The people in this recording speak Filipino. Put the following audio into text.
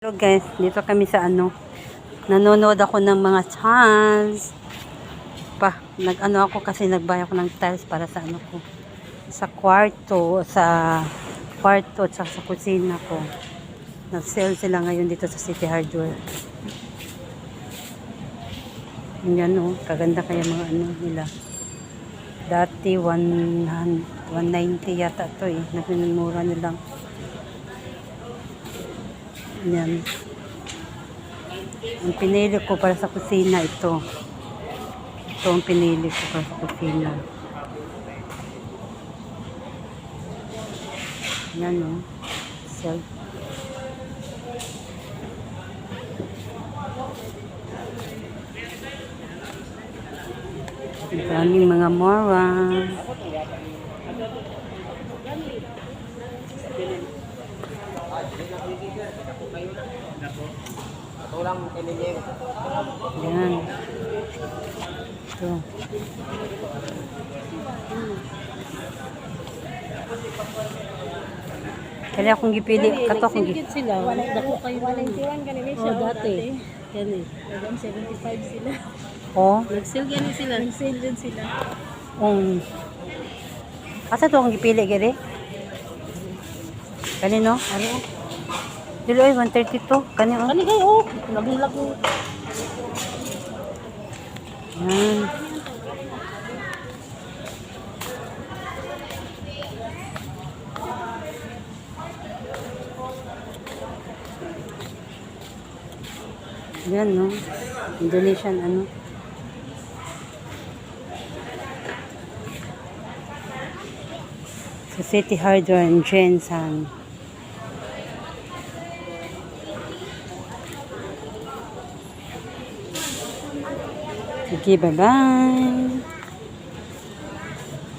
So guys, dito kami sa ano, nanonood ako ng mga tiles. Nag-ano ako kasi nagbaya ako ng tiles para sa ano ko. Sa kwarto at sa kusina ko. Nag-sale sila ngayon dito sa City Hardware. Yan o, kaganda kaya mga ano nila. Dati 190 yata to eh. Nagnumura nilang. Yan. Ang pinili ko para sa kusina ito. Ito ang pinili ko para sa kusina. Yan o. Self. Daming mga mora. Yan. Ito. Kaya akong gipili. Kato akong gipili. Sila. Dako kayo 191 ganun siya. dati. Yan eh. 75 sila. Oh. Nag-sale yan sila. Nag-sale din sila. Asa to akong gipili gari? Kanino? Ano? Dilo ay 132. Kanino? Kani kayo. Nabilag mo. Yan. Yan, no? Indonesian, ano? Sa City Hardware and Jensen. Sige, bye-bye.